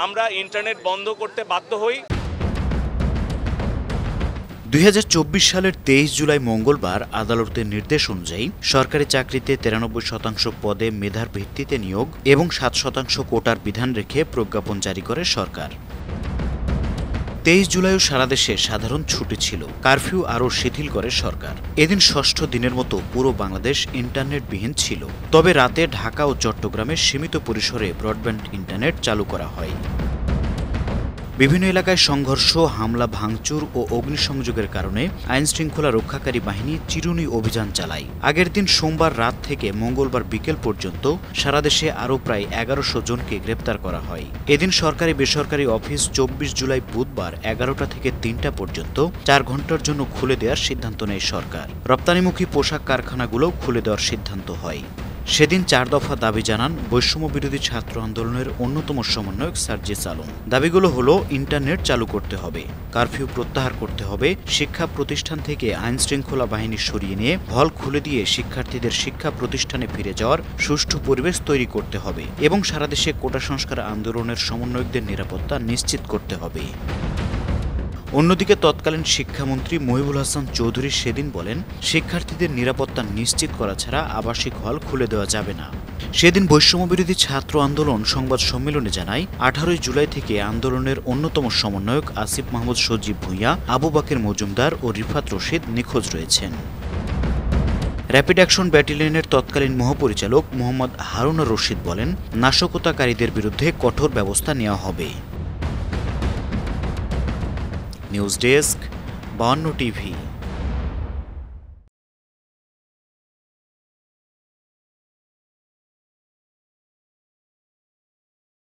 আমরা ইন্টারনেট বন্ধ করতে বাধ্য হই। ২০২৪ সালের ২৩ জুলাই মঙ্গলবার আদালতের নির্দেশ অনুযায়ী সরকারি চাকরিতে ৯৩% পদে মেধার ভিত্তিতে নিয়োগ এবং ৭% কোটার বিধান রেখে প্রজ্ঞাপন জারি করে সরকার। ২৩ জুলাইও সারা দেশে সাধারণ ছুটি ছিল। কারফিউ আরও শিথিল করে সরকার। এদিন ষষ্ঠ দিনের মতো পুরো বাংলাদেশ ইন্টারনেটবিহীন ছিল। তবে রাতে ঢাকা ও চট্টগ্রামে সীমিত পরিসরে ব্রডব্যান্ড ইন্টারনেট চালু করা হয়। বিভিন্ন এলাকায় সংঘর্ষ, হামলা, ভাঙচুর ও অগ্নিসংযোগের কারণে আইনশৃঙ্খলা রক্ষাকারী বাহিনী চিরুনি অভিযান চালায়। আগের দিন সোমবার রাত থেকে মঙ্গলবার বিকেল পর্যন্ত সারা দেশে আরও প্রায় ১১০০ জনকে গ্রেপ্তার করা হয়। এদিন সরকারি বেসরকারি অফিস ২৪ জুলাই বুধবার ১১টা থেকে ৩টা পর্যন্ত ৪ ঘণ্টার জন্য খুলে দেওয়ার সিদ্ধান্ত নেয় সরকার। রপ্তানিমুখী পোশাক কারখানাগুলোও খুলে দেওয়ার সিদ্ধান্ত হয়। সেদিন ৪ দফা দাবি জানান বৈষম্য বিরোধী ছাত্র আন্দোলনের অন্যতম সমন্বয়ক সার্জিস আলম। দাবিগুলো হলো ইন্টারনেট চালু করতে হবে, কারফিউ প্রত্যাহার করতে হবে, শিক্ষা প্রতিষ্ঠান থেকে আইনশৃঙ্খলা বাহিনী সরিয়ে নিয়ে হল খুলে দিয়ে শিক্ষার্থীদের শিক্ষা প্রতিষ্ঠানে ফিরে যাওয়ার সুষ্ঠু পরিবেশ তৈরি করতে হবে এবং সারা দেশে কোটা সংস্কার আন্দোলনের সমন্বয়কদের নিরাপত্তা নিশ্চিত করতে হবে। অন্যদিকে তৎকালীন শিক্ষামন্ত্রী মহিবুল হাসান চৌধুরী সেদিন বলেন, শিক্ষার্থীদের নিরাপত্তা নিশ্চিত করা ছাড়া আবাসিক হল খুলে দেওয়া যাবে না। সেদিন বৈষম্যবিরোধী ছাত্র আন্দোলন সংবাদ সম্মেলনে জানায়, ১৮ জুলাই থেকে আন্দোলনের অন্যতম সমন্বয়ক আসিফ মাহমুদ সজীব ভূঁইয়া, আবু বাকের মজুমদার ও রিফাত রশিদ নিখোঁজ রয়েছেন। র্যাপিড অ্যাকশন ব্যাটালিয়নের তৎকালীন মহাপরিচালক মোহাম্মদ হারুন রশিদ বলেন, নাশকতাকারীদের বিরুদ্ধে কঠোর ব্যবস্থা নেওয়া হবে। News desk, ৫২ TV.